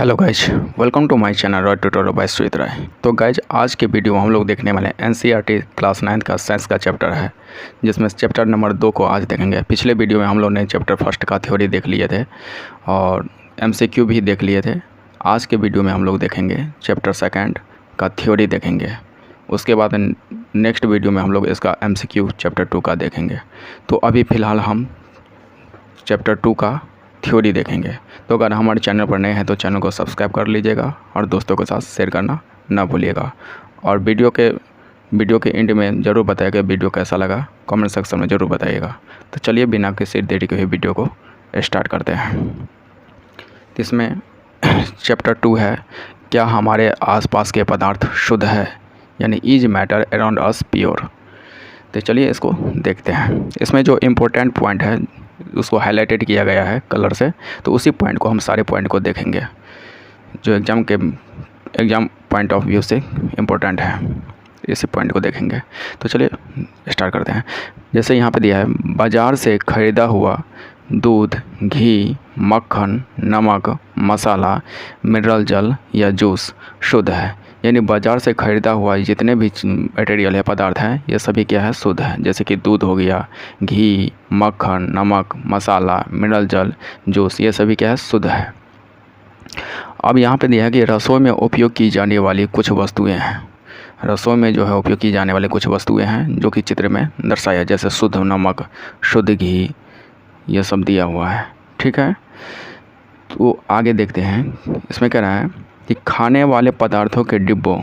Hello guys, welcome to my channel Roy tutorial by Sujeet Rai. तो guys आज के वीडियो में हम लोग देखने वाले एनसीईआरटी क्लास 9 का साइंस का चैप्टर है, जिसमें चैप्टर नंबर 2 को आज देखेंगे। पिछले वीडियो में हम लोग ने चैप्टर फर्स्ट का थ्योरी देख लिए थे और एमसीक्यू भी देख लिए थे। आज के वीडियो में हम लोग देखेंगे चैप्टर सेकेंड का थ्योरी देखेंगे। उसके बाद नेक्स्ट वीडियो में हम लोग इसका एमसीक्यू चैप्टर 2 का देखेंगे। तो अभी फ़िलहाल हम चैप्टर 2 का थ्योरी देखेंगे। तो अगर हमारे चैनल पर नए हैं तो चैनल को सब्सक्राइब कर लीजिएगा और दोस्तों के साथ शेयर करना ना भूलिएगा। और वीडियो के एंड में ज़रूर बताइएगा वीडियो कैसा लगा, कमेंट सेक्शन में ज़रूर बताइएगा। तो चलिए बिना किसी देरी के हुए वीडियो को स्टार्ट करते हैं। इसमें चैप्टर 2 है, क्या हमारे आसपास के पदार्थ शुद्ध है, यानी is matter around us pure. तो चलिए इसको देखते हैं। इसमें जो इम्पोर्टेंट पॉइंट है उसको हाईलाइटेड किया गया है कलर से, तो उसी पॉइंट को हम सारे पॉइंट को देखेंगे जो एग्ज़ाम पॉइंट ऑफ व्यू से इम्पोर्टेंट है, इसी पॉइंट को देखेंगे। तो चलिए स्टार्ट करते हैं। जैसे यहाँ पे दिया है, बाज़ार से ख़रीदा हुआ दूध, घी, मक्खन, नमक, मसाला, मिनरल जल या जूस शुद्ध है। यानी बाज़ार से ख़रीदा हुआ जितने भी मटेरियल है, पदार्थ हैं, ये सभी क्या है, शुद्ध है। जैसे कि दूध हो गया, घी, मक्खन, नमक, मसाला, मिनरल जल, जूस, ये सभी क्या है, शुद्ध है। अब यहाँ पे दिया है कि रसोई में उपयोग की जाने वाली कुछ वस्तुएं हैं। रसोई में जो है उपयोग की जाने वाली कुछ वस्तुएं हैं जो कि चित्र में दर्शाया, जैसे शुद्ध नमक, शुद्ध घी, ये सब दिया हुआ है। ठीक है, तो आगे देखते हैं। इसमें कह रहा है कि खाने वाले पदार्थों के डिब्बों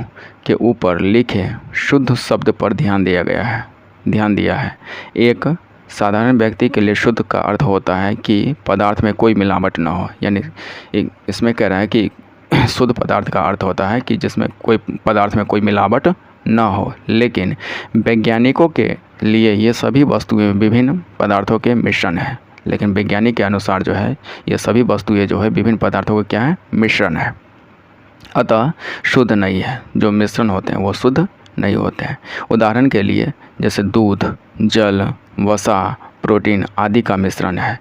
के ऊपर लिखे शुद्ध शब्द पर ध्यान दिया है। एक साधारण व्यक्ति के लिए शुद्ध का अर्थ होता है कि पदार्थ में कोई मिलावट ना हो। यानी इसमें कह रहा है कि शुद्ध पदार्थ का अर्थ होता है कि जिसमें कोई पदार्थ में कोई मिलावट ना हो। लेकिन वैज्ञानिकों के लिए ये सभी वस्तुएं विभिन्न पदार्थों के मिश्रण है। लेकिन वैज्ञानिक के अनुसार जो है ये सभी वस्तुएं जो है विभिन्न पदार्थों के क्या है, मिश्रण है, अतः शुद्ध नहीं है। जो मिश्रण होते हैं वो शुद्ध नहीं होते हैं। उदाहरण के लिए जैसे दूध, जल, वसा, प्रोटीन आदि का मिश्रण है।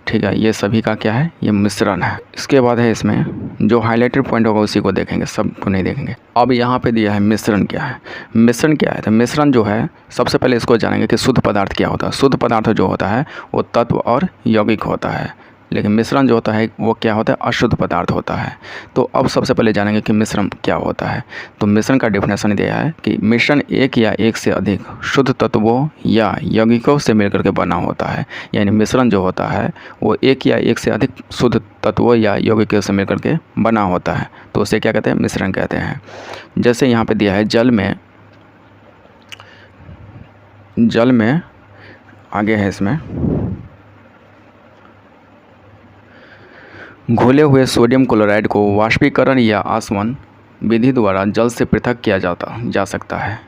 ठीक है, ये सभी का क्या है, ये मिश्रण है। इसके बाद है इसमें जो हाईलाइटेड पॉइंट होगा उसी को देखेंगे, सब को नहीं देखेंगे। अब यहाँ पे दिया है मिश्रण क्या है। मिश्रण क्या है, तो मिश्रण जो है सबसे पहले इसको जानेंगे कि शुद्ध पदार्थ क्या होता है। शुद्ध पदार्थ जो होता है वो तत्व और यौगिक होता है, लेकिन मिश्रण जो होता है वो क्या होता है, अशुद्ध पदार्थ होता है। तो अब सबसे पहले जानेंगे कि मिश्रण क्या होता है। तो मिश्रण का डेफिनेशन दिया है कि मिश्रण एक या एक से अधिक शुद्ध तत्वों या यौगिकों से मिलकर के बना होता है। यानी मिश्रण जो होता है वो एक या एक से अधिक शुद्ध तत्वों या यौगिकों से मिलकर के बना होता है, तो उसे क्या कहते हैं, मिश्रण कहते हैं। जैसे यहाँ पे दिया है जल में आगे है इसमें घुले हुए सोडियम क्लोराइड को वाष्पीकरण या आसवन विधि द्वारा जल से पृथक किया जा सकता है।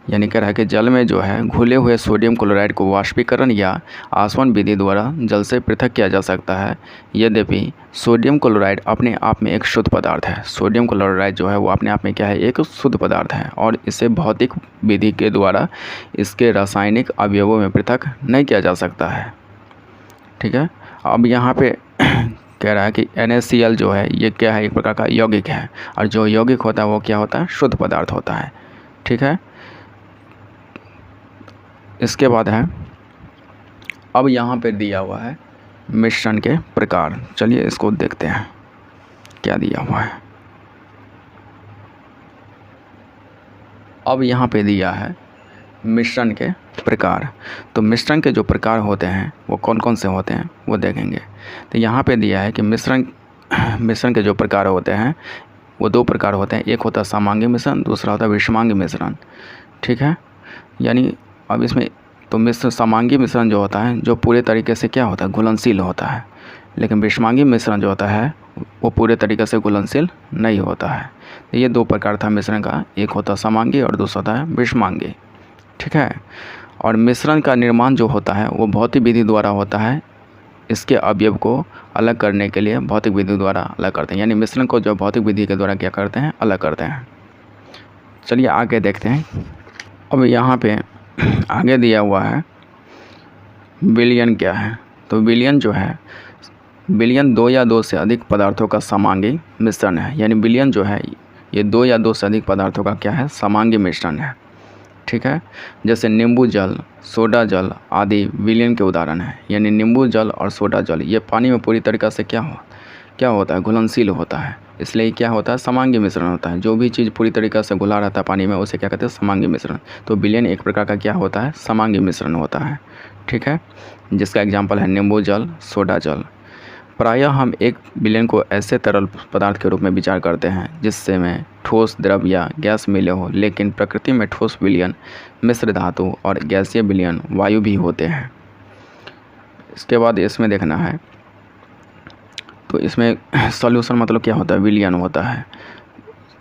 यानी कह रहा है कि जल में जो है घुले हुए सोडियम क्लोराइड को वाष्पीकरण या आसवन विधि द्वारा जल से पृथक किया जा सकता है। यद्यपि सोडियम क्लोराइड अपने आप में एक शुद्ध पदार्थ है। सोडियम क्लोराइड जो है वो अपने आप में क्या है, एक शुद्ध पदार्थ है और इसे भौतिक विधि के द्वारा इसके रासायनिक अवयवों में पृथक नहीं किया जा सकता है। ठीक है, अब यहाँ पे कह रहा है कि NaCl जो है ये क्या है, एक प्रकार का यौगिक है, और जो यौगिक होता है वो क्या होता है, शुद्ध पदार्थ होता है। ठीक है, इसके बाद है अब यहाँ पे दिया हुआ है मिश्रण के प्रकार। चलिए इसको देखते हैं क्या दिया हुआ है। अब यहाँ पे दिया है मिश्रण के प्रकार। तो मिश्रण के जो प्रकार होते हैं वो कौन कौन से होते हैं वो देखेंगे। तो यहाँ पे दिया है कि मिश्रण के जो प्रकार होते हैं वो दो प्रकार होते हैं। एक होता है समांगी मिश्रण, दूसरा होता है विषमांगी मिश्रण। ठीक है, यानी अब इसमें तो समांगी मिश्रण जो होता है जो पूरे तरीके से क्या होता है, घुलनशील होता है। लेकिन विषमांगी मिश्रण जो होता है वो पूरे तरीके से घुलनशील नहीं होता है। तो ये दो प्रकार था मिश्रण का, एक होता है समांगी और दूसरा होता है विषमांगी। ठीक है, और मिश्रण का निर्माण जो होता है वो भौतिक विधि द्वारा होता है। इसके अवयव को अलग करने के लिए भौतिक विधि द्वारा अलग करते हैं। यानी मिश्रण को जो भौतिक विधि के द्वारा क्या करते हैं, अलग करते हैं। चलिए आगे देखते हैं। अब यहाँ पे आगे दिया हुआ है विलयन क्या है। तो विलयन जो है, विलयन दो या दो से अधिक पदार्थों का समांगी मिश्रण है। यानी विलयन जो है ये दो या दो से अधिक पदार्थों का क्या है, समांगी मिश्रण है। ठीक है, जैसे नींबू जल, सोडा जल आदि विलयन के उदाहरण हैं। यानी नींबू जल और सोडा जल ये पानी में पूरी तरीक़ा से क्या होता है, घुलनशील होता है। इसलिए क्या होता है, समांगी मिश्रण होता है। जो भी चीज़ पूरी तरीक़ा से घुला रहता है पानी में उसे क्या कहते हैं, समांगी मिश्रण। तो विलयन एक प्रकार का क्या होता है, समांगी मिश्रण होता है। ठीक है, जिसका एग्जाम्पल है नींबू जल, सोडा जल। प्रायः हम एक विलयन को ऐसे तरल पदार्थ के रूप में विचार करते हैं जिससे में ठोस, द्रव या गैस मिले हो, लेकिन प्रकृति में ठोस विलयन मिश्र धातु और गैसीय विलयन वायु भी होते हैं। इसके बाद इसमें देखना है, तो इसमें सॉल्यूशन मतलब क्या होता है, विलयन होता है।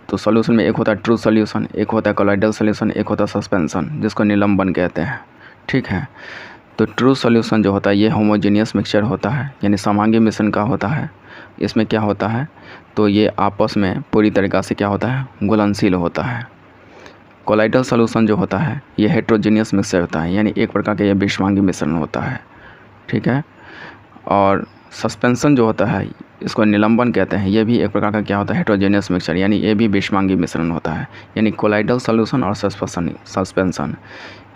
तो सॉल्यूशन में एक होता है ट्रू सॉल्यूशन, एक होता है कोलाइडल सॉल्यूशन, एक होता है सस्पेंशन, जिसको निलंबन कहते हैं। ठीक है, तो ट्रू सॉल्यूशन जो होता है ये होमोजेनियस मिक्सचर होता है, यानी समांगी मिश्रण का होता है। इसमें क्या होता है, तो ये आपस में पूरी तरीक़ा से क्या होता है, घुलनशील होता है। कोलाइडल सॉल्यूशन जो होता है ये हेट्रोजेनियस मिक्सचर होता है, यानी एक प्रकार का ये विषमांगी मिश्रण होता है। ठीक है, और सस्पेंशन जो होता है इसको निलंबन कहते हैं। ये भी एक प्रकार का क्या होता है, हेट्रोजेनियस मिक्सचर, यानी ये भी विषमांगी मिश्रण होता है। यानी कोलाइडल सॉल्यूशन और सस्पेंशन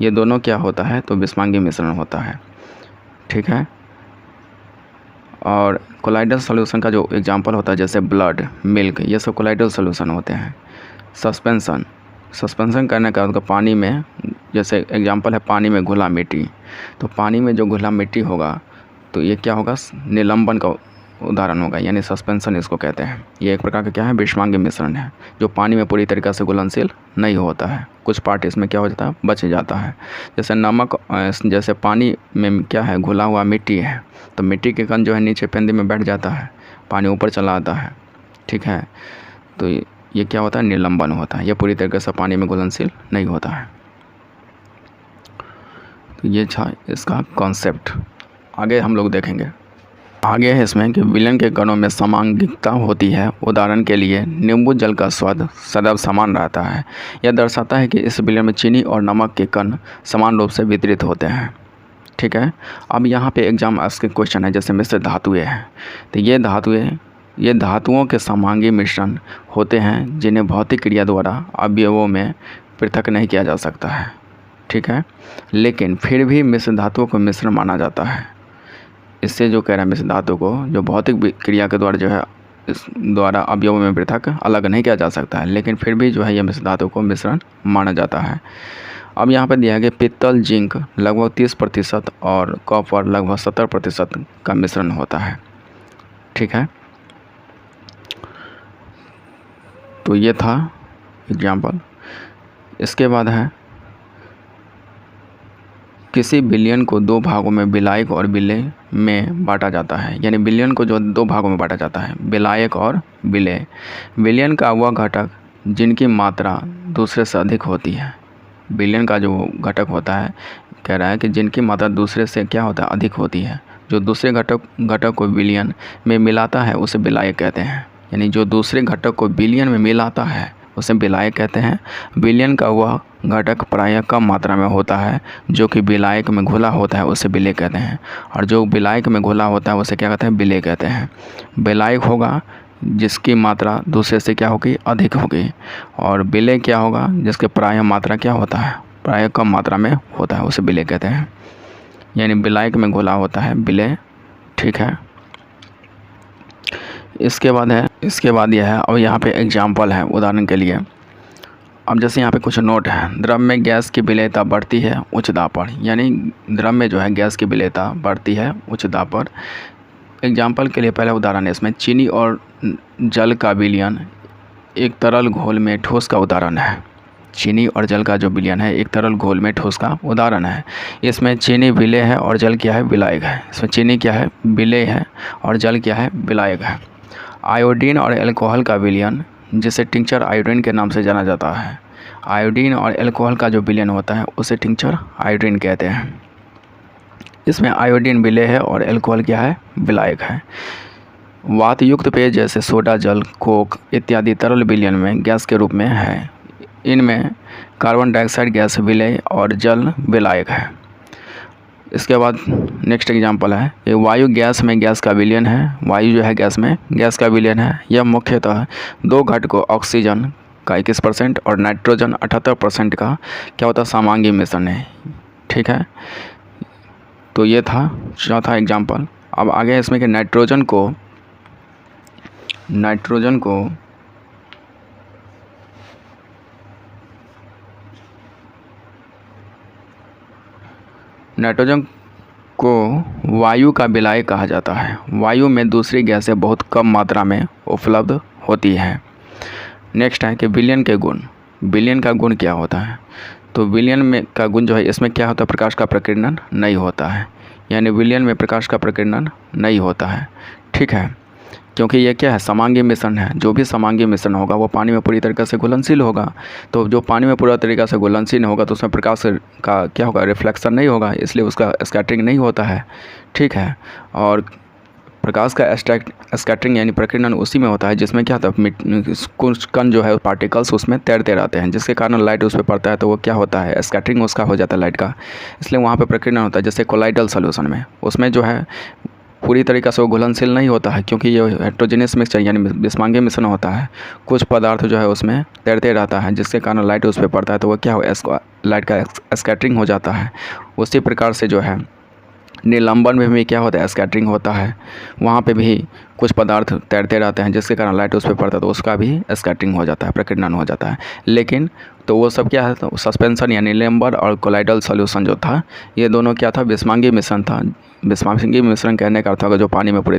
ये दोनों क्या होता है, तो विषमांगी मिश्रण होता है। ठीक है, और कोलाइडल सॉल्यूशन का जो एग्जांपल होता है जैसे ब्लड, मिल्क, ये सब कोलाइडल सॉल्यूशन होते हैं। सस्पेंशन करने का मतलब पानी में, जैसे एग्जांपल है पानी में घुला मिट्टी, तो पानी में जो घुला मिट्टी होगा तो ये क्या होगा, निलंबन का उदाहरण होगा, यानी सस्पेंशन इसको कहते हैं। ये एक प्रकार का क्या है, विषमांगी मिश्रण है, जो पानी में पूरी तरीक़ा से घुलनशील नहीं होता है। कुछ पार्ट इसमें क्या हो जाता है, बच जाता है। जैसे नमक, जैसे पानी में क्या है, घुला हुआ मिट्टी है, तो मिट्टी के कण जो है नीचे पेंदी में बैठ जाता है, पानी ऊपर चला आता है। ठीक है, तो ये क्या होता है, निलंबन होता है। ये पूरी तरीके से पानी में घुलनशील नहीं होता है। तो ये था इसका कॉन्सेप्ट। आगे हम लोग देखेंगे, आगे है इसमें कि विलयन के कणों में समांगिकता होती है। उदाहरण के लिए नींबू जल का स्वाद सदैव समान रहता है। यह दर्शाता है कि इस विलयन में चीनी और नमक के कण समान रूप से वितरित होते हैं। ठीक है, अब यहाँ पे एग्जाम के क्वेश्चन है, जैसे मिश्र धातुएं हैं, तो ये धातुओं के समांगी मिश्रण होते हैं जिन्हें भौतिक क्रिया द्वारा अवयवों में पृथक नहीं किया जा सकता है। ठीक है, लेकिन फिर भी मिश्र धातुओं को मिश्रण माना जाता है। इससे जो कह रहा है, मिश्र धातु को जो भौतिक क्रिया के द्वारा जो है इस द्वारा अवयवों में पृथक अलग नहीं किया जा सकता है, लेकिन फिर भी जो है यह मिश्र धातु को मिश्रण माना जाता है। अब यहाँ पर दिया गया पित्तल, जिंक लगभग 30% और कॉपर लगभग 70% का मिश्रण होता है। ठीक है, तो ये था एग्जाम्पल। इसके बाद है, किसी विलयन को दो भागों में विलायक और विलेय में बांटा जाता है। यानी विलयन को जो दो भागों में बांटा जाता है, विलायक और विलेय। विलयन का वह घटक जिनकी मात्रा दूसरे से अधिक होती है। विलयन का जो घटक होता है, कह रहा है कि जिनकी मात्रा दूसरे से क्या होता है, अधिक होती है। जो दूसरे घटक को विलयन में मिलाता है उसे विलायक कहते हैं। यानी जो दूसरे घटक को विलयन में मिलाता है उसे विलायक कहते हैं। विलयन का वह घटक प्रायः कम मात्रा में होता है जो कि विलायक में घुला होता है उसे विलेय कहते हैं। और जो विलायक में घुला होता है उसे क्या कहते हैं, विलेय कहते हैं। विलायक होगा जिसकी मात्रा दूसरे से क्या होगी, अधिक होगी। और विलेय क्या होगा, जिसके प्रायः मात्रा क्या होता है, प्रायः कम मात्रा में होता है, उसे विलेय कहते हैं। यानी विलायक में घुला होता है विलेय। ठीक है, इसके बाद यह है, अब यहाँ पे एग्जाम्पल है उदाहरण के लिए। अब जैसे यहाँ पे कुछ नोट है, द्रव में गैस की विलेयता बढ़ती है उच्च दाब पर। यानी द्रव में जो है गैस की विलेयता बढ़ती है उच्च दाब पर। एग्जाम्पल के लिए पहला उदाहरण है इसमें, चीनी और जल का विलयन एक तरल घोल में ठोस का उदाहरण है। चीनी और जल का जो विलयन है एक तरल घोल में ठोस का उदाहरण है। इसमें चीनी विलेय है और जल क्या है, विलायक है। इसमें चीनी क्या है, विलेय है, और जल क्या है, विलायक है। आयोडीन और एल्कोहल का विलयन, जिसे टिंचर आयोडीन के नाम से जाना जाता है। आयोडीन और एल्कोहल का जो विलयन होता है उसे टिंचर आयोडीन कहते हैं। इसमें आयोडीन विलेय है और एल्कोहल क्या है, विलायक है। वातयुक्त पेय जैसे सोडा जल, कोक इत्यादि तरल विलयन में गैस के रूप में है। इनमें कार्बन डाइऑक्साइड गैस विलेय और जल विलायक है। इसके बाद नेक्स्ट एग्जांपल है, ये वायु गैस में गैस का विलयन है। वायु जो है गैस में गैस का विलयन है। यह मुख्यतः दो घटकों ऑक्सीजन का 21% और नाइट्रोजन 78% का क्या होता है समांगी मिश्रण है। ठीक है, तो ये था चौथा एग्जांपल। अब आगे इसमें कि नाइट्रोजन को वायु का विलायक कहा जाता है। वायु में दूसरी गैसें बहुत कम मात्रा में उपलब्ध होती है। नेक्स्ट है कि विलयन के गुण। विलयन का गुण क्या होता है? तो विलयन में का गुण जो है, इसमें क्या होता है, प्रकाश का प्रकीर्णन नहीं होता है। यानी विलयन में प्रकाश का प्रकीर्णन नहीं होता है। ठीक है, क्योंकि ये क्या है, समांगी मिश्रण है। जो भी समांगी मिश्रण होगा वो पानी में पूरी तरीके से घुलनशील होगा। तो जो पानी में पूरा तरीक़ा से घुलनशील होगा तो उसमें प्रकाश का क्या होगा, रिफ्लेक्शन नहीं होगा, इसलिए उसका स्कैटरिंग नहीं होता है। ठीक है, और प्रकाश का स्कैटरिंग यानी प्रकीर्णन उसी में होता है जिसमें क्या होता है, कुछ कण जो है पार्टिकल्स उसमें तैरते रहते हैं, जिसके कारण लाइट उस पर पड़ता है तो वो क्या होता है, स्कैटरिंग उसका हो जाता है लाइट का। इसलिए वहाँ पे प्रकीर्णन होता है। जैसे कोलाइडल सॉल्यूशन में उसमें जो है पूरी तरीक़ा से वो घुलनशील नहीं होता है, क्योंकि ये हेट्रोजेनियस मिक्सचर यानी विषमांगी मिश्रण होता है। कुछ पदार्थ जो है उसमें तैरते रहता है, जिसके कारण लाइट उस पर पड़ता है तो वो क्या हो, लाइट का स्कैटरिंग हो जाता है। उसी प्रकार से जो है निलंबन में भी क्या होता है, स्कैटरिंग होता है। वहाँ पे भी कुछ पदार्थ तैरते रहते हैं, जिसके कारण लाइट उस पर पड़ता है तो उसका भी स्कैटरिंग हो जाता है, प्रकीर्णन हो जाता है। लेकिन तो वो सब क्या है, तो सस्पेंशन यानी निलंबन और कोलाइडल सॉल्यूशन जो था, ये दोनों क्या था, विषमांगी मिश्रण था। विषमांगी मिश्रण कहने का अर्थ होगा जो पानी में पूरी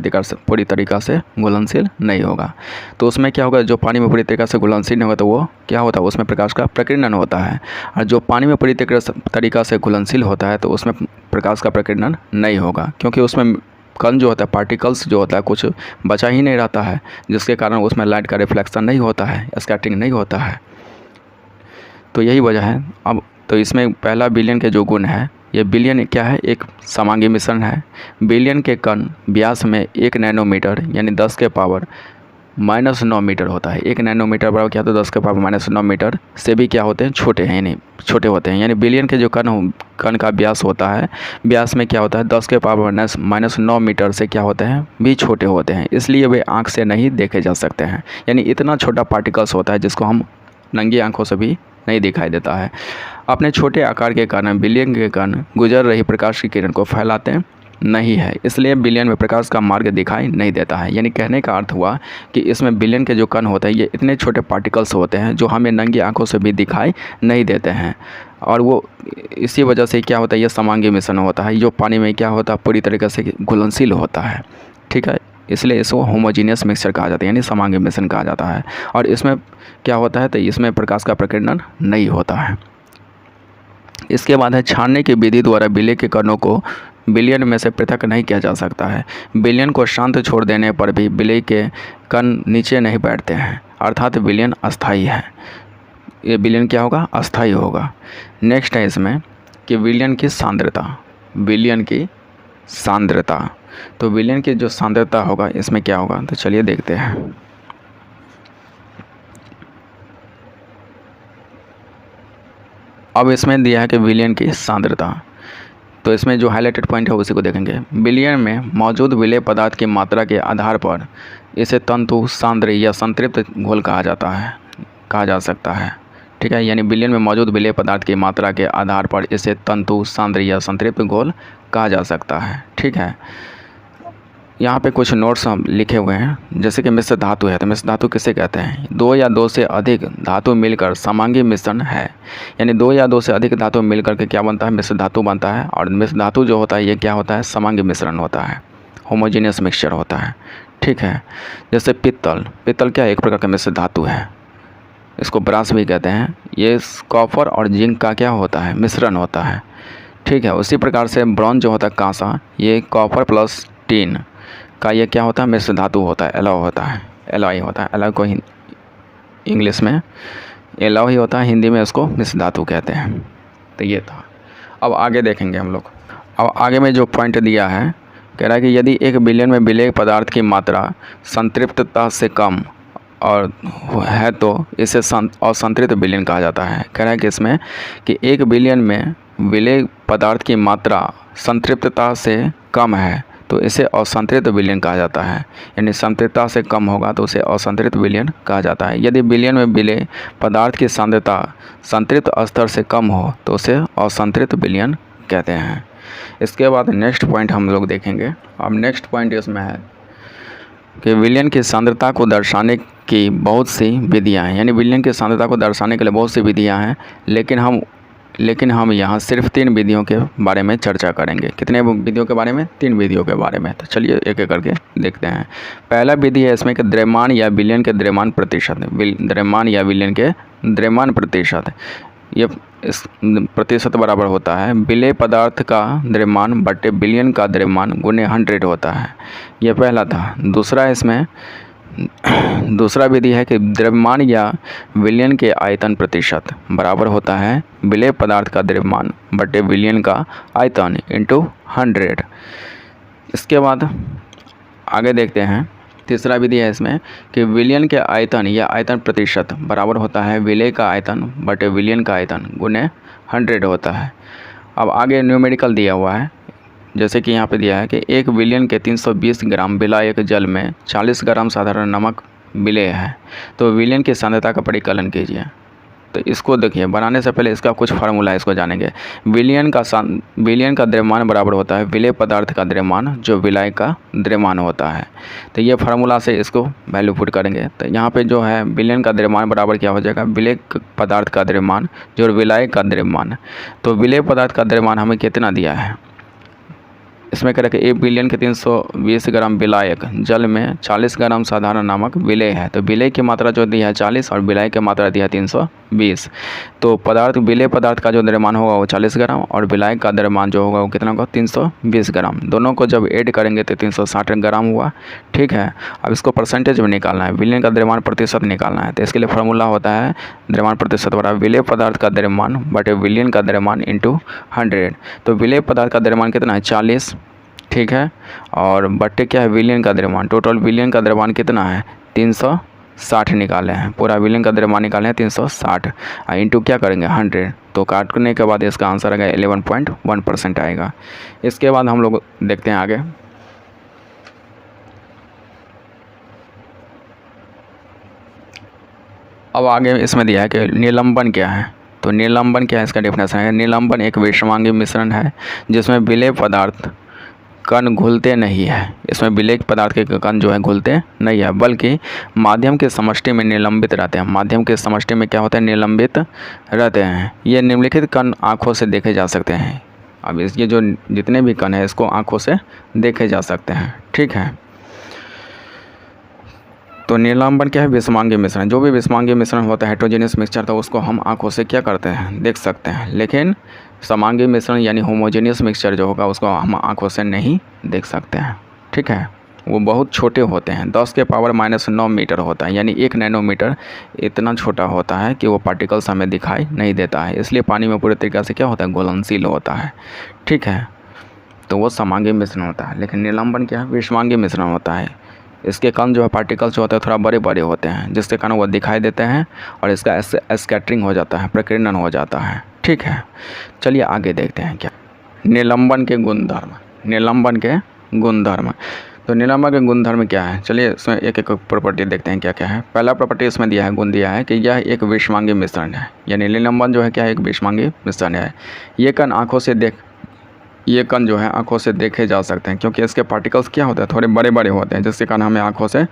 तरीक़ा से घुलनशील नहीं होगा। तो उसमें क्या होगा, जो पानी में पूरी तरीक़ा से घुलनशील नहीं होगा तो वो क्या होता है, उसमें प्रकाश का प्रकीर्णन होता है। और जो पानी में पूरी तरीक़ा से घुलनशील होता है तो उसमें प्रकाश का प्रकीर्णन नहीं होगा, क्योंकि उसमें कण जो होता है, पार्टिकल्स जो होता है, कुछ बचा ही नहीं रहता है, जिसके कारण उसमें लाइट का रिफ्लेक्शन नहीं होता है, स्कैटरिंग नहीं होता है। तो यही वजह है। अब तो इसमें पहला विलयन के जो गुण है, ये विलयन क्या है, एक समांगी मिश्रण है। विलयन के कण व्यास में 1 नैनोमीटर यानी 10 के पावर -9 मीटर होता है। 1 नैनोमीटर बराबर क्या होता है, 10 के पावर -9 मीटर से भी क्या होते हैं, छोटे हैं, यानी छोटे होते हैं। यानी विलयन के जो कण का व्यास होता है, व्यास में क्या होता है, 10 के पावर -9 मीटर से क्या होते हैं, भी छोटे होते हैं। इसलिए वे आँख से नहीं देखे जा सकते हैं। यानी इतना छोटा पार्टिकल्स होता है जिसको हम नंगी आँखों से भी नहीं दिखाई देता है। अपने छोटे आकार के कारण विलयन के कण गुजर रही प्रकाश की किरण को फैलाते नहीं है, इसलिए विलयन में प्रकाश का मार्ग दिखाई नहीं देता है। यानी कहने का अर्थ हुआ कि इसमें विलयन के जो कण होते हैं ये इतने छोटे पार्टिकल्स होते हैं जो हमें नंगी आंखों से भी दिखाई नहीं देते हैं। और वो इसी वजह से क्या होता है, ये समांगी मिश्रण होता है, जो पानी में क्या होता है, पूरी तरीके से घुलनशील होता है। ठीक है, इसलिए इसको होमोजीनियस मिक्सचर कहा जाता है, यानी समांगी मिश्रण कहा जाता है। और इसमें क्या होता है, तो इसमें प्रकाश का प्रकीर्णन नहीं होता है। इसके बाद है छानने की विधि द्वारा विलय के कणों को विलयन में से पृथक नहीं किया जा सकता है। विलयन को शांत छोड़ देने पर भी विलय के कण नीचे नहीं बैठते हैं, अर्थात विलयन अस्थायी है। ये विलयन क्या होगा, अस्थायी होगा। नेक्स्ट है इसमें कि विलयन की सांद्रता। विलयन की सांद्रता, तो विलयन की जो सांद्रता होगा इसमें क्या होगा, तो चलिए देखते हैं। अब इसमें दिया है कि विलयन की सांद्रता, तो इसमें जो हाईलाइटेड पॉइंट है उसी को देखेंगे। विलयन में मौजूद विलेय पदार्थ की मात्रा के आधार पर इसे तंतु, सांद्र या संतृप्त घोल कहा जा सकता है। ठीक है, यानी विलयन में मौजूद विलेय पदार्थ की मात्रा के आधार पर इसे तंतु, सांद्र या संतृप्त घोल कहा जा सकता है। ठीक है, यहाँ पे कुछ नोट्स हम लिखे हुए हैं, जैसे कि मिश्र धातु है, तो मिश्र धातु किसे कहते हैं, 2 या 2 से अधिक धातु मिलकर समांगी मिश्रण है। यानी 2 या 2 से अधिक धातु मिलकर के क्या बनता है, मिश्र धातु बनता है। और मिश्र धातु जो होता है ये क्या होता है, समांगी मिश्रण होता है, होमोजीनियस मिक्सचर होता है। ठीक है, जैसे पित्तल क्या एक प्रकार का मिश्र धातु है, इसको ब्रास भी कहते हैं। ये कॉपर और जिंक का क्या होता है, मिश्रण होता है। ठीक है, उसी प्रकार से ब्रॉन्ज जो होता है, कांसा, ये कॉपर प्लस टिन का ये क्या होता है, मिश्र धातु होता है, एलॉय होता है, एलॉय होता है। एलॉय को इंग्लिश में एलॉय ही होता है, हिंदी में इसको मिश्र धातु कहते हैं। तो ये था। अब आगे देखेंगे हम लोग। अब आगे में जो पॉइंट दिया है, कह रहा है कि यदि एक विलयन में विलेय पदार्थ की मात्रा संतृप्तता से कम और है तो इसे असंतृप्त विलयन कहा जाता है। कह रहा है कि इसमें कि 1 विलयन में विलेय पदार्थ की मात्रा संतृप्तता से कम है तो इसे असंतृप्त विलयन कहा जाता है। यानी संतृप्तता से कम होगा तो उसे असंतृप्त विलयन कहा जाता है। यदि विलयन में विलेय पदार्थ की सांद्रता संतृप्त स्तर से कम हो तो उसे असंतृप्त विलयन कहते हैं। इसके बाद नेक्स्ट पॉइंट हम लोग देखेंगे। अब नेक्स्ट पॉइंट इसमें है कि विलयन की सांद्रता को दर्शाने की बहुत सी विधियाँ हैं। यानी विलयन की सांद्रता को दर्शाने के लिए बहुत सी विधियाँ हैं, लेकिन हम यहाँ सिर्फ 3 विधियों के बारे में चर्चा करेंगे। कितने विधियों के बारे में? 3 विधियों के बारे में। तो चलिए एक एक करके देखते हैं। पहला विधि है इसमें कि द्रव्यमान या विलयन के द्रव्यमान प्रतिशत। द्रव्यमान या विलयन के द्रव्यमान प्रतिशत, ये इस प्रतिशत बराबर होता है विलेय पदार्थ का द्रव्यमान बटे विलयन का द्रव्यमान गुणे 100 होता है। यह पहला था। दूसरा विधि है कि द्रव्यमान या विलयन के आयतन प्रतिशत बराबर होता है विलेय पदार्थ का द्रव्यमान बटे विलयन का आयतन इंटू 100। इसके बाद आगे देखते हैं। तीसरा विधि है इसमें कि विलयन के आयतन या आयतन प्रतिशत बराबर होता है विलेय का आयतन बटे विलयन का आयतन गुणे 100 होता है। अब आगे न्यूमेरिकल दिया हुआ है, जैसे कि यहाँ पे दिया है कि 1 विलयन के 320 ग्राम विलायक जल में 40 ग्राम साधारण नमक विलेय है, तो विलयन की सांद्रता का परिकलन कीजिए। तो इसको देखिए, बनाने से पहले इसका कुछ फार्मूला है, इसको जानेंगे। विलयन का द्रव्यमान बराबर होता है विलेय पदार्थ का द्रव्यमान जो विलायक का द्रव्यमान होता है। तो ये फार्मूला से इसको वैल्यू पुट करेंगे। तो यहाँ पे जो है विलयन का द्रव्यमान बराबर क्या हो जाएगा विलेय पदार्थ का द्रव्यमान जो विलायक का द्रव्यमान। तो विलेय पदार्थ का द्रव्यमान हमें कितना दिया है इसमें कह रहे कि 1 विलयन के 320 ग्राम विलायक जल में 40 ग्राम साधारण नमक विलेय है। तो विलेय की मात्रा जो दी है 40 और विलायक की मात्रा दी है 320। तो विलेय पदार्थ का जो द्रव्यमान होगा वो 40 ग्राम और विलायक का द्रव्यमान जो होगा वो कितना होगा 320 ग्राम। दोनों को जब ऐड करेंगे तो 360 ग्राम हुआ। ठीक है, अब इसको परसेंटेज में निकालना है, विलयन का द्रव्यमान प्रतिशत निकालना है। तो इसके लिए फार्मूला होता है द्रव्यमान प्रतिशत बराबर विलेय पदार्थ का द्रव्यमान बटे विलयन का द्रव्यमान इंटू 100। तो विलेय पदार्थ का द्रव्यमान कितना है 40, ठीक है, और बट्टे क्या है विलयन का द्रव्यमान। टोटल विलयन का द्रव्यमान कितना है 360 निकाले हैं, पूरा विलयन का द्रव्यमान निकाले हैं 360 इंटू क्या करेंगे 100। तो काटने के बाद इसका आंसर आएगा 11.1% आएगा। इसके बाद हम लोग देखते हैं आगे। अब आगे इसमें दिया है कि निलंबन क्या है। तो निलंबन क्या है, इसका डेफिनेशन है निलंबन एक विषमांगी मिश्रण है जिसमें विलेय पदार्थ कण घुलते नहीं है। इसमें विलेय पदार्थ के कण जो है घुलते नहीं है बल्कि माध्यम के समष्टि में निलंबित रहते हैं। माध्यम के समष्टि में क्या होता है निलंबित रहते हैं। ये निम्नलिखित कण आँखों से देखे जा सकते हैं। अब ये जो जितने भी कण हैं इसको आँखों से देखे जा सकते हैं। ठीक है, तो निलंबन क्या है विषमांगी मिश्रण। जो भी विषमांगी मिश्रण होता है हेट्रोजेनियस मिक्सचर, तो उसको हम आँखों से क्या करते हैं देख सकते हैं। लेकिन समांगी मिश्रण यानी होमोजेनियस मिक्सचर जो होगा उसको हम आँखों से नहीं देख सकते हैं। ठीक है, वो बहुत छोटे होते हैं, 10 के पावर -9 मीटर होता है, यानी 1 नैनोमीटर इतना छोटा होता है कि वो पार्टिकल्स हमें दिखाई नहीं देता है। इसलिए पानी में पूरे तरीके से क्या होता है घुलनशील होता है। ठीक है, तो वो समांगी मिश्रण होता है। लेकिन निलंबन क्या है विषमांगी मिश्रण होता है। इसके कण जो है पार्टिकल्स जो होते हैं थोड़ा बड़े बड़े होते हैं जिसके कारण वो दिखाई देते हैं और इसका स्कैटरिंग हो जाता है, प्रकीर्णन हो जाता है। ठीक है, चलिए आगे देखते हैं क्या निलंबन के गुणधर्म। निलंबन के गुणधर्म, तो निलंबन के गुणधर्म क्या है, चलिए इसमें एक एक प्रॉपर्टी देखते हैं क्या क्या है। पहला प्रॉपर्टी इसमें दिया है, गुण दिया है कि यह एक विषमांगी मिश्रण है। यानी निलंबन जो है क्या है एक विषमांगी मिश्रण है। ये कण जो है आँखों से देखे जा सकते हैं क्योंकि इसके पार्टिकल्स क्या होते हैं थोड़े बड़े बड़े होते हैं जिसके कारण हमें आँखों से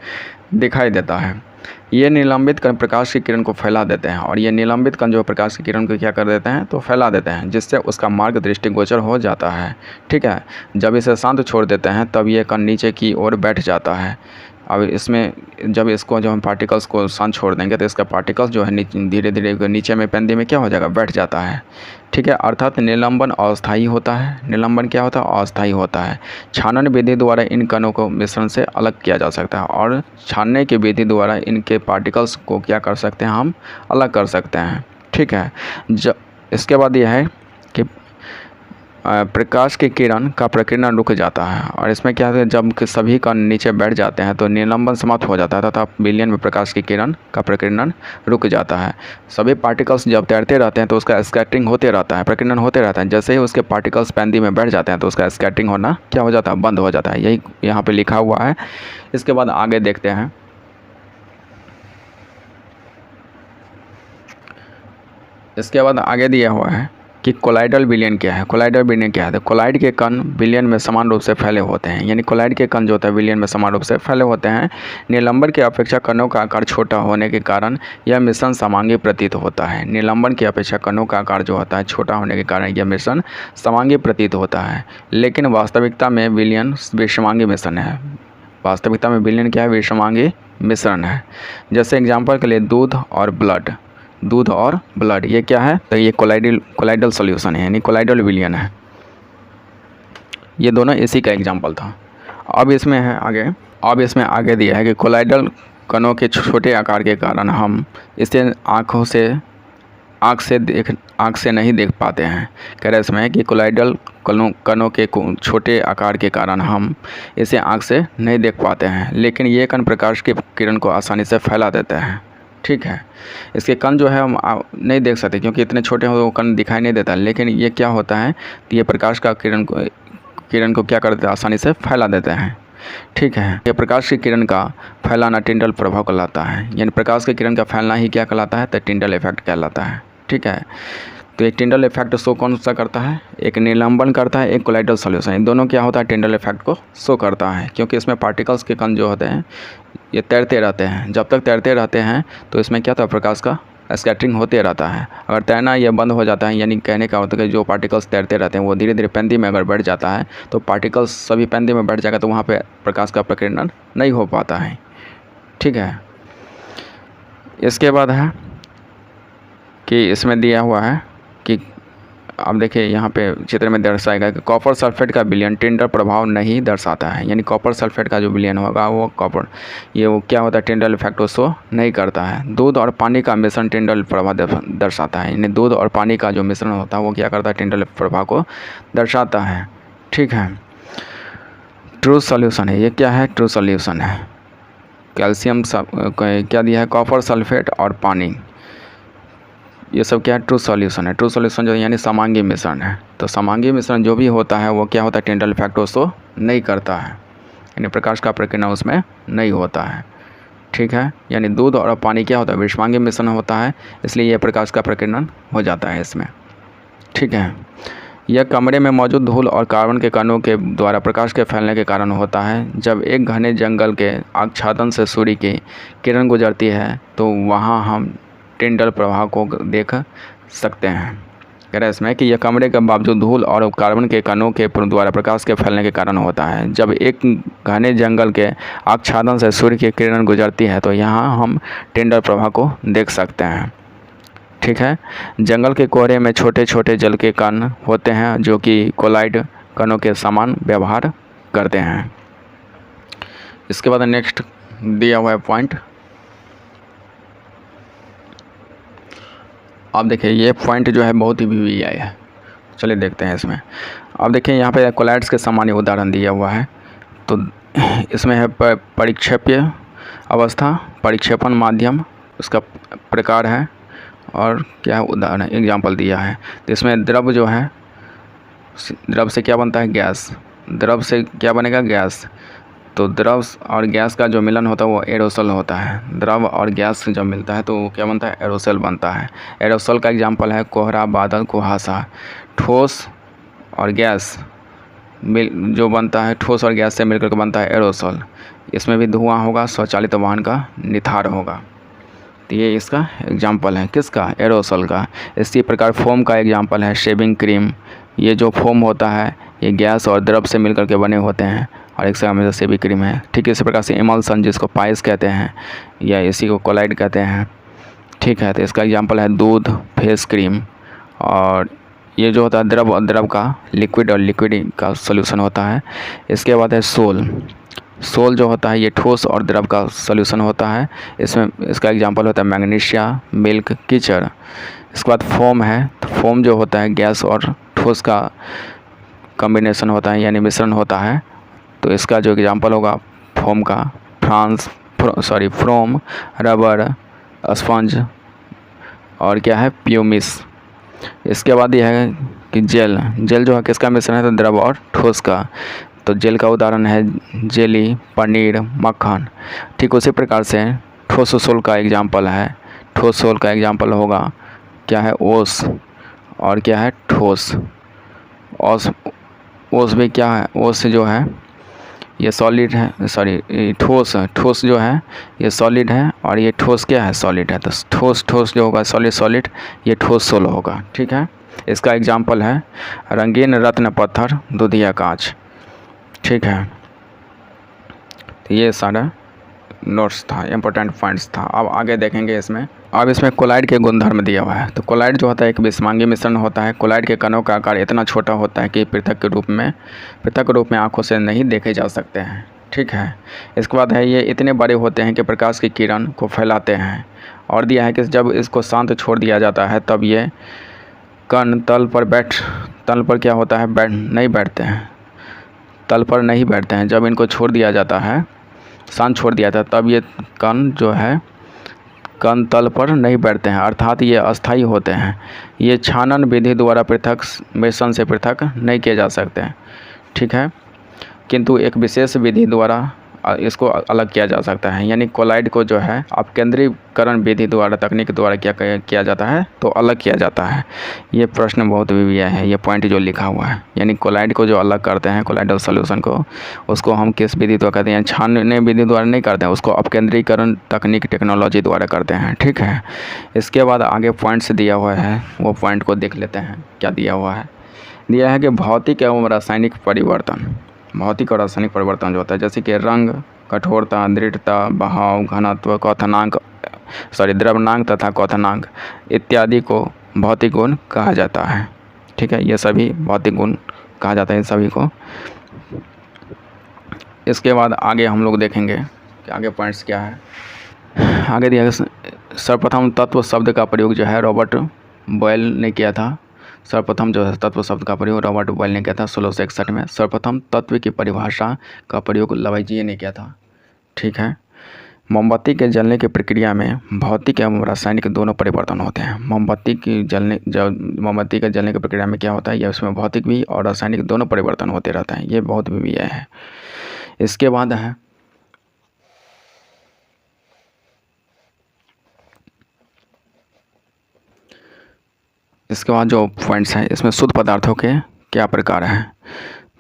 दिखाई देता है। ये निलंबित कण प्रकाश की किरण को फैला देते हैं और ये निलंबित कण जो प्रकाश की किरण को क्या कर देते हैं तो फैला देते हैं जिससे उसका मार्ग दृष्टिगोचर हो जाता है। ठीक है, जब इसे शांत छोड़ देते हैं तब ये कण नीचे की ओर बैठ जाता है। अब इसमें जब इसको जो हम पार्टिकल्स को शांत छोड़ देंगे तो इसका पार्टिकल्स जो है धीरे धीरे नीचे में पेंदी में क्या हो जाएगा बैठ जाता है। ठीक है, अर्थात निलंबन अस्थायी होता है। निलंबन क्या होता है अस्थायी होता है। छानन विधि द्वारा इन कणों को मिश्रण से अलग किया जा सकता है और छानने की विधि द्वारा इनके पार्टिकल्स को क्या कर सकते हैं हम अलग कर सकते हैं। ठीक है, इसके बाद यह है कि प्रकाश की किरण का प्रकीर्णन रुक जाता है और इसमें क्या है, जब कि सभी कण नीचे बैठ जाते हैं तो निलंबन समाप्त हो जाता है तथा विलयन में प्रकाश की किरण का प्रकीर्णन रुक जाता है। सभी पार्टिकल्स जब तैरते रहते हैं तो उसका स्कैटरिंग होते रहता है, प्रकीर्णन होते रहता है। जैसे ही उसके पार्टिकल्स पेंदी में बैठ जाते हैं तो उसका स्कैटरिंग होना क्या हो जाता है, बंद हो जाता है। यही यहाँ पे लिखा हुआ है। इसके बाद आगे देखते हैं। इसके बाद आगे दिया हुआ है कि कोलाइडल विलयन क्या है। कोलाइडल विलयन क्या है? तो कोलाइड के कण विलयन में समान रूप से फैले होते हैं, यानी कोलाइड के कण जो होता है विलयन में समान रूप से फैले होते हैं। निलंबन की अपेक्षा कणों का आकार छोटा होने के कारण यह मिश्रण समांगी प्रतीत होता है। निलंबन की अपेक्षा कणों का आकार जो होता है छोटा होने के कारण यह मिश्रण समांगी प्रतीत होता है, लेकिन वास्तविकता में विलयन विषमांगी मिश्रण है। वास्तविकता में विलयन क्या है? विषमांगी मिश्रण है। जैसे एग्जाम्पल के लिए दूध और ब्लड, ये क्या है? तो ये कोलाइडल सॉल्यूशन है, यानी कोलाइडल विलयन है। ये दोनों इसी का एग्जांपल था। अब इसमें है आगे दिया है कि कोलाइडल कणों के छोटे आकार के कारण हम इसे आँख से नहीं देख पाते हैं। कह रहे इसमें कि कोलाइडल कणों के छोटे आकार के कारण हम इसे आँख से नहीं देख पाते हैं, लेकिन ये कण प्रकाश की किरण को आसानी से फैला देते हैं। ठीक है, इसके कण जो है हम नहीं देख सकते क्योंकि इतने छोटे हो वो कण दिखाई नहीं देता, लेकिन ये क्या होता है कि ये प्रकाश का किरण को क्या करते हैं? आसानी से फैला देते हैं। ठीक है, ये प्रकाश की किरण का फैलाना टिंडल प्रभाव कहलाता है, यानी प्रकाश की किरण का फैलना ही क्या कहलाता है? तो टिंडल इफेक्ट कहलाता है। ठीक है, तो एक टिंडल इफेक्ट शो कौन सा करता है? एक निलंबन करता है, एक कोलाइडल सॉल्यूशन। इन दोनों क्या होता है? टिंडल इफेक्ट को शो करता है, क्योंकि इसमें पार्टिकल्स के कण जो होते हैं ये तैरते रहते हैं। जब तक तैरते रहते हैं तो इसमें क्या था? प्रकाश का स्कैटरिंग होते रहता है। अगर तैरना ये बंद हो जाता है, यानी कहने का मतलब कि जो पार्टिकल्स तैरते रहते हैं वो धीरे धीरे पेंदी में अगर बैठ जाता है तो पार्टिकल्स सभी पेंदी में बैठ जाएगा तो वहाँ पे प्रकाश का प्रकीर्णन नहीं हो पाता है। ठीक है, इसके बाद है कि इसमें दिया हुआ है कि अब देखिए यहाँ पे चित्र में दर्शाएगा कि कॉपर सल्फेट का विलयन टिंडल प्रभाव नहीं दर्शाता है, यानी कॉपर सल्फेट का जो विलयन होगा वो वो क्या होता है? टिंडल इफेक्ट को शो नहीं करता है। दूध और पानी का मिश्रण टिंडल प्रभाव दर्शाता है, यानी दूध और पानी का जो मिश्रण होता है वो क्या करता है? टिंडल प्रभाव को दर्शाता है। ठीक है, ट्रू सॉल्यूशन है। ये क्या है? ट्रू सॉल्यूशन है। कैल्शियम क्या दिया है? कॉपर सल्फेट और पानी, ये सब क्या है? ट्रू सॉल्यूशन है। ट्रू सॉल्यूशन जो यानी समांगी मिश्रण है। तो समांगी मिश्रण जो भी होता है वो क्या होता है? टिंडल इफेक्ट को शो नहीं करता है, यानी प्रकाश का प्रकीर्णन उसमें नहीं होता है। ठीक है, यानी दूध और पानी क्या होता है? विषमांगी मिश्रण होता है, इसलिए यह प्रकाश का प्रकीर्णन हो जाता है इसमें। ठीक है, यह कमरे में मौजूद धूल और कार्बन के कणों के द्वारा प्रकाश के फैलने के कारण होता है। जब एक घने जंगल के आच्छादन से सूर्य की किरण गुजरती है तो वहाँ हम टिंडल प्रभाव को देख सकते हैं। कह रहा है इसमें कि यह कमरे के बावजूद धूल और कार्बन के कणों के द्वारा प्रकाश के फैलने के कारण होता है। जब एक घने जंगल के आच्छादन से सूर्य की किरण गुजरती है तो यहाँ हम टिंडल प्रभाव को देख सकते हैं। ठीक है, जंगल के कोहरे में छोटे छोटे जल के कण होते हैं जो कि कोलाइड कणों के समान व्यवहार करते हैं। इसके बाद नेक्स्ट दिया हुआ है पॉइंट। अब देखिए ये पॉइंट जो है बहुत ही VVI है। चलिए देखते हैं इसमें। अब देखिए यहाँ पे कोलाइड्स के सामान्य उदाहरण दिया हुआ है। तो इसमें है परिक्षेप्य अवस्था, परिक्षेपण माध्यम, उसका प्रकार है और क्या उदाहरण एग्जाम्पल दिया है। तो इसमें द्रव जो है, द्रव से क्या बनता है? गैस। द्रव से क्या बनेगा? गैस। तो द्रव और गैस का जो मिलन होता है वो एरोसोल होता है। द्रव और गैस जब मिलता है तो वो क्या बनता है? एरोसोल बनता है। एरोसोल का एग्जाम्पल है कोहरा, बादल, कुहासा। ठोस और गैस जो बनता है, ठोस और गैस से मिलकर के बनता है एरोसोल। इसमें भी धुआं होगा, स्वचालित वाहन का निथार होगा। तो ये इसका एग्जाम्पल है, किसका? एरोसोल का। इसी प्रकार फोम का एग्जाम्पल है शेविंग क्रीम। ये जो फोम होता है ये गैस और द्रव से मिलकर के बने होते हैं और एक समय शेविंग क्रीम है। ठीक है, इसी प्रकार से इमल्सन जिसको पाइस कहते हैं या इसी को कोलाइड कहते हैं। ठीक है, तो इसका एग्जाम्पल है दूध, फेस क्रीम। और ये जो होता है द्रव का लिक्विड और लिक्विड का सोल्यूशन होता है। इसके बाद है सोल जो होता है ये ठोस और द्रव का सोल्यूशन होता है। इसमें इसका एग्जांपल होता है मैग्नीशिया, मिल्क, कीचड़। इसके बाद फोम है। तो फोम जो होता है गैस और ठोस का कॉम्बिनेशन होता है यानी मिश्रण होता है। तो इसका जो एग्जाम्पल होगा फोम का, फ्रोम, रबर, स्पंज और क्या है प्यूमिस। इसके बाद यह है कि जेल जो है किसका मिश्रण है, तो द्रव और ठोस का। तो जेल का उदाहरण है जेली, पनीर, मक्खन। ठीक उसी प्रकार से ठोस सोल का एग्जाम्पल है, ठोस सोल का एग्जाम्पल होगा क्या है ओस, और क्या है ठोस। ओस भी क्या है, ओस जो है ये सॉलिड है, ठोस जो है ये सॉलिड है, और ये ठोस क्या है सॉलिड है। तो ठोस जो होगा सॉलिड, ये ठोस सोल होगा। ठीक है, इसका एग्जाम्पल है रंगीन रत्न पत्थर, दूधिया कांच। ठीक है, तो ये सारा नोट्स था, इम्पोर्टेंट पॉइंट्स था। अब आगे देखेंगे इसमें। अब इसमें कोलाइड के गुणधर्म दिया हुआ है। तो कोलाइड जो होता है एक विषमांगी मिश्रण होता है। कोलाइड के कणों का आकार इतना छोटा होता है कि पृथक रूप में आंखों से नहीं देखे जा सकते हैं। ठीक है, इसके बाद है ये इतने बड़े होते हैं कि प्रकाश की किरण को फैलाते हैं। और दिया है कि जब इसको शांत छोड़ दिया जाता है तब ये कण तल पर क्या होता है, नहीं बैठते हैं, तल पर नहीं बैठते हैं। जब इनको छोड़ दिया जाता है, शांत छोड़ दिया जाता है, तब ये कण तल पर नहीं बैठते हैं, अर्थात ये अस्थायी होते हैं। ये छानन विधि द्वारा पृथक मिश्रण से पृथक नहीं किए जा सकते हैं। ठीक है, किंतु एक विशेष विधि द्वारा इसको अलग किया जा सकता है। यानी कोलाइड को जो है अपकेंद्रीकरण विधि द्वारा, तकनीक द्वारा क्या किया जाता है, तो अलग किया जाता है। ये प्रश्न बहुत भी है, ये पॉइंट जो लिखा हुआ है। यानी कोलाइड को जो अलग करते हैं, कोलाइडल सॉल्यूशन को, उसको हम किस विधि द्वारा करते हैं, छानने विधि द्वारा नहीं करते हैं, उसको अपकेंद्रीकरण तकनीक टेक्नोलॉजी द्वारा करते हैं। ठीक है, इसके बाद आगे पॉइंट्स दिया हुआ है, वो पॉइंट को देख लेते हैं। क्या दिया हुआ है, दिया है कि भौतिक एवं रासायनिक परिवर्तन, भौतिक और रासायनिक परिवर्तन जो होता है, जैसे कि रंग, कठोरता, दृढ़ता, बहाव, घनत्व, द्रव्यनांक तथा क्वथनांक इत्यादि को भौतिक गुण कहा जाता है। ठीक है, ये सभी भौतिक गुण कहा जाता है सभी को। इसके बाद आगे हम लोग देखेंगे कि आगे पॉइंट्स क्या है। आगे दिया सर्वप्रथम तत्व शब्द का प्रयोग जो है रॉबर्ट बॉयल ने किया था। सर्वप्रथम जो है तत्व शब्द का प्रयोग रॉबर्ट बॉयल ने किया था 1661 में। सर्वप्रथम तत्व की परिभाषा का प्रयोग लवाइजिए ने किया था। ठीक है, मोमबत्ती के जलने की प्रक्रिया में भौतिक एवं रासायनिक दोनों परिवर्तन होते हैं। मोमबत्ती के जलने की प्रक्रिया में क्या होता है, यह उसमें भौतिक भी और रासायनिक दोनों परिवर्तन होते रहता है। ये बहुत भी है। इसके बाद है जो पॉइंट्स हैं, इसमें शुद्ध पदार्थों के क्या प्रकार हैं।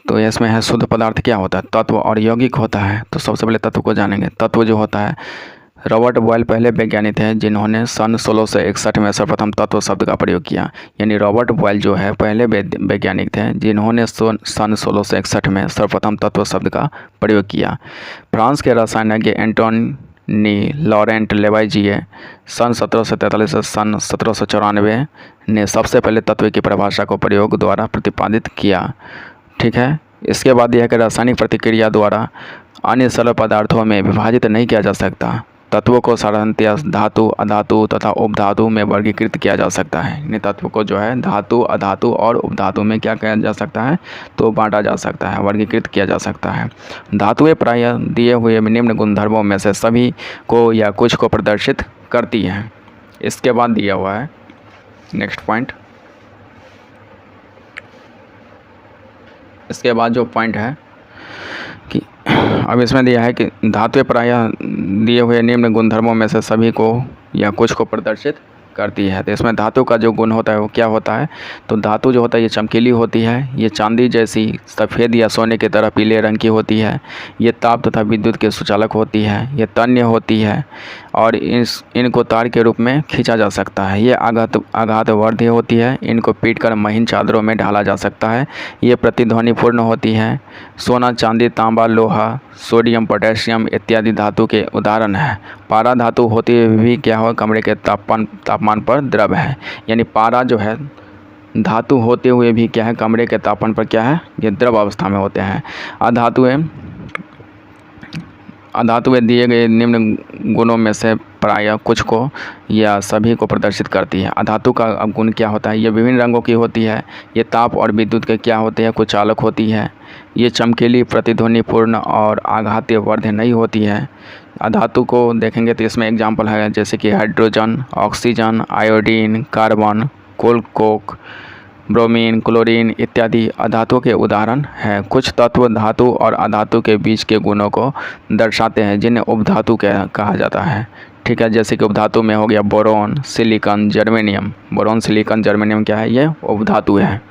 तो इसमें है शुद्ध पदार्थ क्या होता है, तत्व और यौगिक होता है। तो सबसे पहले तत्व को जानेंगे। तत्व जो होता है, रॉबर्ट बॉयल पहले वैज्ञानिक थे जिन्होंने सन 1661 में सर्वप्रथम तत्व शब्द का प्रयोग किया। यानी रॉबर्ट बॉयल जो है पहले वैज्ञानिक थे जिन्होंने सन 1661 में सर्वप्रथम तत्व शब्द का प्रयोग किया। फ्रांस के रसायनज्ञ एंटोनी लॉरेंट लेवाइजिए सन 1743 से सन 1794 ने सबसे पहले तत्व की परिभाषा को प्रयोग द्वारा प्रतिपादित किया। ठीक है, इसके बाद यह है कि रासायनिक प्रतिक्रिया द्वारा अन्य सरल पदार्थों में विभाजित नहीं किया जा सकता। तत्वों को साधारणतया धातु, अधातु तथा उपधातु में वर्गीकृत किया जा सकता है। इन तत्वों को जो है धातु, अधातु और उपधातु में क्या किया जा सकता है, तो बांटा जा सकता है, वर्गीकृत किया जा सकता है। धातुएं प्रायः दिए हुए निम्न गुणधर्मों में से सभी को या कुछ को प्रदर्शित करती हैं। इसके बाद दिया हुआ है नेक्स्ट पॉइंट। इसके बाद जो पॉइंट है कि अब इसमें दिया है कि धातुएं प्रायः दिए हुए निम्न गुणधर्मों में से सभी को या कुछ को प्रदर्शित करती है। तो इसमें धातु का जो गुण होता है वो क्या होता है, तो धातु जो होता है ये चमकीली होती है, ये चांदी जैसी सफ़ेद या सोने की तरह पीले रंग की होती है, ये ताप तथा विद्युत के सुचालक होती है, ये तन्य होती है और इनको तार के रूप में खींचा जा सकता है। ये आघातवर्धी होती है, इनको पीटकर महीन चादरों में ढाला जा सकता है, ये प्रतिध्वनिपूर्ण होती है। सोना, चांदी, तांबा, लोहा, सोडियम, पोटेशियम इत्यादि धातु के उदाहरण है। पारा धातु होती हुई भी क्या हो, कमरे के तापमान पर द्रव है। यानी पारा जो है धातु होते हुए भी क्या है, कमरे के तापमान पर क्या है, ये द्रव अवस्था में होते हैं। अधातुएं दिए गए निम्न गुणों में से प्रायः कुछ को या सभी को प्रदर्शित करती है। अधातु का गुण क्या होता है? ये विभिन्न रंगों की होती है। ये ताप और विद्युत के क्या होते हैं? कुछ चालक होती है। ये चमकीली, प्रतिध्वनिपूर्ण और आघातीय वर्ध नहीं होती है। अधातु को देखेंगे तो इसमें एग्जाम्पल है जैसे कि हाइड्रोजन, ऑक्सीजन, आयोडीन, कार्बन, कोल, कोक, ब्रोमीन, क्लोरीन इत्यादि अधातुओं के उदाहरण हैं। कुछ तत्व धातु और अधातु के बीच के गुणों को दर्शाते हैं जिन्हें उपधातु कहा जाता है। ठीक है, जैसे कि उपधातु में हो गया boron, silicon, germanium. Boron, silicon, germanium क्या है? ये उपधातु है।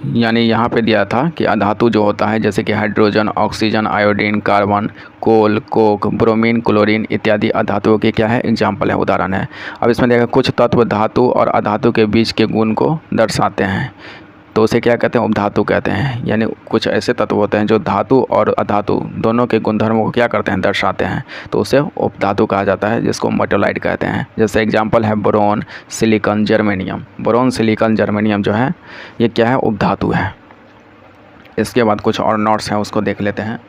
यानी यहाँ पे दिया था कि अधातु जो होता है जैसे कि हाइड्रोजन, ऑक्सीजन, आयोडीन, कार्बन, कोल, कोक, ब्रोमीन, क्लोरीन इत्यादि अधातुओं के क्या है? एग्जाम्पल है, उदाहरण है। अब इसमें देखा कुछ तत्व धातु और अधातु के बीच के गुण को दर्शाते हैं, तो उसे क्या कहते हैं? उपधातु कहते हैं। यानी कुछ ऐसे तत्व होते हैं जो धातु और अधातु दोनों के गुणधर्मों को क्या करते हैं? दर्शाते हैं, तो उसे उपधातु कहा जाता है, जिसको मेटालाइट कहते हैं। जैसे एग्जांपल है boron, silicon, germanium. Boron, silicon, germanium जो है ये क्या है? उपधातु है। इसके बाद कुछ और नोट्स हैं, उसको देख लेते हैं।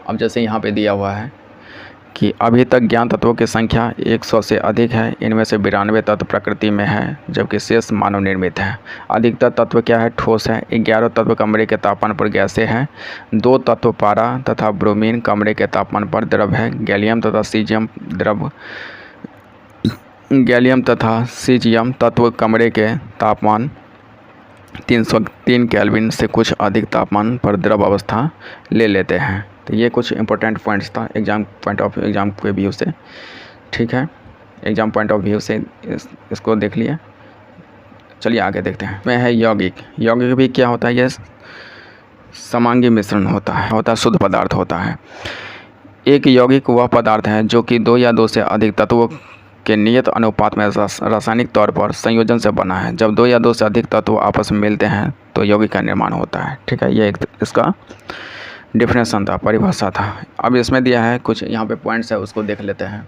अब जैसे यहाँ पर दिया हुआ है कि अभी तक ज्ञात तत्वों की संख्या 100 से अधिक है। इनमें से 92 तत्व प्रकृति में है जबकि शेष मानव निर्मित है। अधिकतर तत्व क्या है? ठोस है। 11 तत्व कमरे के तापमान पर गैसें हैं। 2 तत्व पारा तथा ब्रोमीन कमरे के तापमान पर द्रव है। गैलियम तथा सीजियम तत्व कमरे के तापमान 303 केल्विन से कुछ अधिक तापमान पर द्रव अवस्था ले लेते हैं। तो ये कुछ इंपॉर्टेंट पॉइंट्स था एग्जाम के व्यू से। ठीक है, एग्जाम पॉइंट ऑफ व्यू से इसको देख लिया। चलिए आगे देखते हैं। मैं है यौगिक। यौगिक भी क्या होता है? ये समांगी मिश्रण होता है, शुद्ध पदार्थ होता है। एक यौगिक वह पदार्थ है जो कि 2 या 2 से अधिक तत्वों के नियत अनुपात में रासायनिक तौर पर संयोजन से बना है। जब 2 या 2 से अधिक तत्व आपस में मिलते हैं तो यौगिक का निर्माण होता है। ठीक है, ये इसका डिफिनेशन था, परिभाषा था। अब इसमें दिया है कुछ यहाँ पे पॉइंट्स है, उसको देख लेते हैं।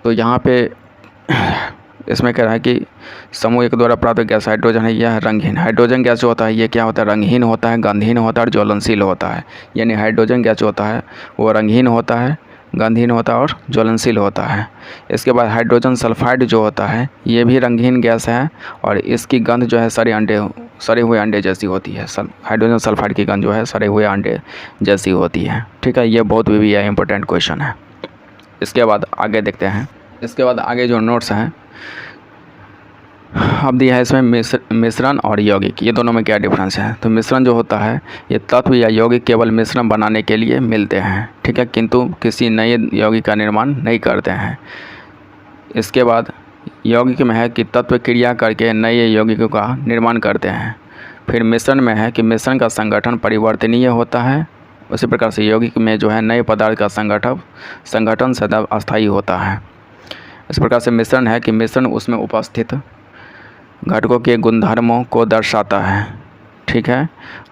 तो यहाँ पे इसमें कह रहा है कि समूह एक द्वारा प्राप्त गैस हाइड्रोजन है, यह रंगहीन। हाइड्रोजन गैस जो होता है ये क्या होता है? रंगहीन होता है, गंधहीन होता है और ज्वलनशील होता है। यानी हाइड्रोजन गैस जो होता है वो रंगहीन होता है, गंधहीन होता है और ज्वलनशील होता है। इसके बाद हाइड्रोजन सल्फाइड जो होता है ये भी रंगहीन गैस है और इसकी गंध जो है सड़े हुए अंडे जैसी होती है। हाइड्रोजन सल्फाइड की गंध जो है सड़े हुए अंडे जैसी होती है। ठीक है, ये बहुत भी है, इंपॉर्टेंट क्वेश्चन है। इसके बाद आगे देखते हैं। इसके बाद आगे जो नोट्स हैं अब दिया है इसमें मिश्रण और यौगिक, ये दोनों में क्या डिफरेंस है? तो मिश्रण जो होता है ये तत्व या यौगिक केवल मिश्रण बनाने के लिए मिलते हैं। ठीक है, किंतु किसी नए यौगिक का निर्माण नहीं करते हैं। इसके बाद यौगिक में है कि तत्व क्रिया करके नए यौगिकों का निर्माण करते हैं। फिर मिश्रण में है कि मिश्रण का संगठन परिवर्तनीय होता है। उसी प्रकार से यौगिक में जो है नए पदार्थ का संगठन सदैव अस्थायी होता है। इस प्रकार से मिश्रण है कि मिश्रण उसमें उपस्थित घटकों के गुणधर्मों को दर्शाता है। ठीक है,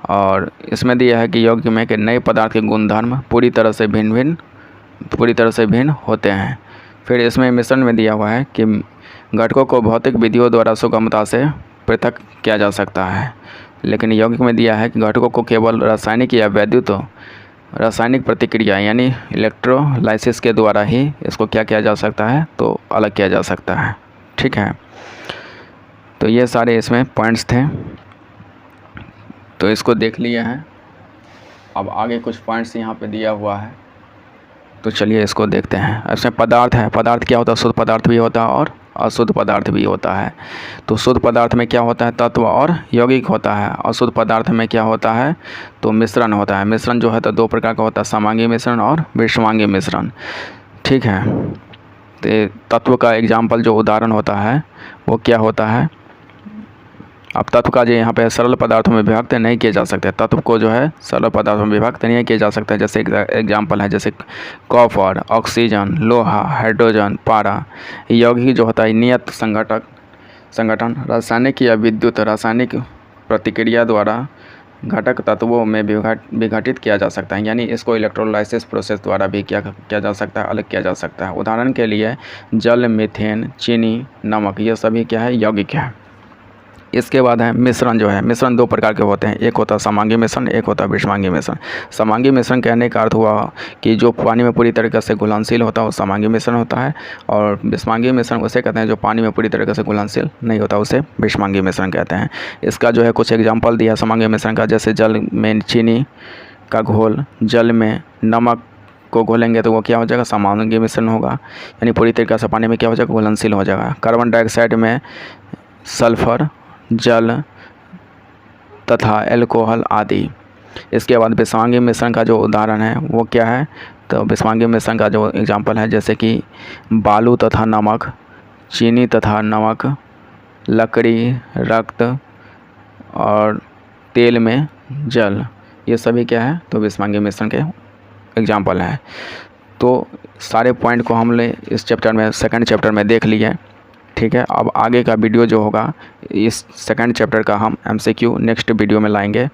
और इसमें दिया है कि यौगिक में कि नए पदार्थ के गुणधर्म पूरी तरह से भिन्न होते हैं। फिर इसमें मिश्रण में दिया हुआ है कि घटकों को भौतिक विधियों द्वारा सुगमता से पृथक किया जा सकता है, लेकिन यौगिक में दिया है कि घटकों को केवल रासायनिक या रासायनिक प्रतिक्रिया यानी इलेक्ट्रोलाइसिस के द्वारा ही इसको क्या किया जा सकता है? तो अलग किया जा सकता है। ठीक है, तो ये सारे इसमें पॉइंट्स थे, तो इसको देख लिए हैं। अब आगे कुछ पॉइंट्स यहाँ पे दिया हुआ है, तो चलिए इसको देखते हैं। इसमें पदार्थ है। पदार्थ क्या होता है? शुद्ध पदार्थ भी होता है और अशुद्ध पदार्थ भी होता है। तो शुद्ध पदार्थ में क्या होता है? तत्व और यौगिक होता है। अशुद्ध पदार्थ में क्या होता है? तो मिश्रण होता है। मिश्रण जो है तो 2 प्रकार का होता है, समांगी मिश्रण और विषमांगी मिश्रण। ठीक है, तो तत्व का एग्जाम्पल जो उदाहरण होता है वो क्या होता है? अब तत्व का जो यहाँ पे सरल पदार्थों में विभक्त नहीं किया जा सकता। तत्व को जो है सरल पदार्थों में विभक्त नहीं किया जा सकता। जैसे एग्जाम्पल है जैसे कॉपर, ऑक्सीजन, लोहा, हाइड्रोजन, पारा। यौगिक जो होता है नियत संगठन रासायनिक या विद्युत रासायनिक प्रतिक्रिया द्वारा घटक तत्वों में विघटित किया जा सकता है। यानी इसको इलेक्ट्रोलाइसिस प्रोसेस द्वारा भी क्या किया जा सकता है? अलग किया जा सकता है। उदाहरण के लिए जल, मीथेन, चीनी, नमक, ये सभी क्या है? यौगिक है। इसके बाद है मिश्रण। जो है मिश्रण दो प्रकार के होते हैं, एक होता है समांगी मिश्रण, एक होता है विषमांगी मिश्रण। समांगी मिश्रण कहने का अर्थ हुआ कि जो पानी में पूरी तरीके से घुलनशील होता है वो समांगी मिश्रण होता है, और विषमांगी मिश्रण उसे कहते हैं जो पानी में पूरी तरीके से घुलनशील नहीं होता, उसे विषमांगी मिश्रण कहते हैं। इसका जो है कुछ एग्जाम्पल दिया समांगी मिश्रण का, जैसे जल में चीनी का घोल, जल में नमक को घोलेंगे तो वो क्या हो जाएगा, समांगी मिश्रण होगा, यानी पूरी तरीके से पानी में क्या हो जाएगा, घुलनशील हो जाएगा। कार्बन डाइऑक्साइड में सल्फर, जल तथा एल्कोहल आदि। इसके बाद विषमांगी मिश्रण का जो उदाहरण है वो क्या है, तो विषमांगी मिश्रण का जो एग्जाम्पल है जैसे कि बालू तथा नमक, चीनी तथा नमक, लकड़ी, रक्त और तेल में जल, ये सभी क्या है, तो विषमांगी मिश्रण के एग्जाम्पल हैं। तो सारे पॉइंट को हमने इस चैप्टर में, सेकंड चैप्टर में देख लिए, ठीक है। अब आगे का वीडियो जो होगा इस सेकंड चैप्टर का हम MCQ नेक्स्ट वीडियो में लाएंगे,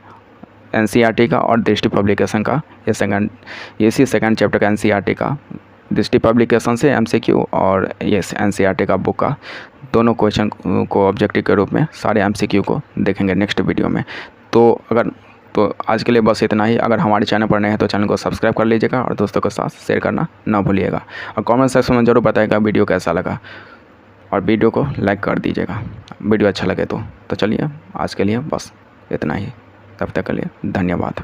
NCERT का और दृष्टि पब्लिकेशन का। इसी सेकंड चैप्टर का NCERT का, दृष्टि पब्लिकेशन से MCQ और ये NCERT का बुक का दोनों क्वेश्चन को ऑब्जेक्टिव के रूप में सारे MCQ को देखेंगे नेक्स्ट वीडियो में। तो आज के लिए बस इतना ही। अगर हमारे चैनल पर नए हैं तो चैनल को सब्सक्राइब कर लीजिएगा और दोस्तों के साथ शेयर करना ना भूलिएगा, और कमेंट सेक्शन में ज़रूर बताइएगा वीडियो कैसा लगा, और वीडियो को लाइक कर दीजिएगा वीडियो अच्छा लगे तो चलिए आज के लिए बस इतना ही। तब तक के लिए धन्यवाद।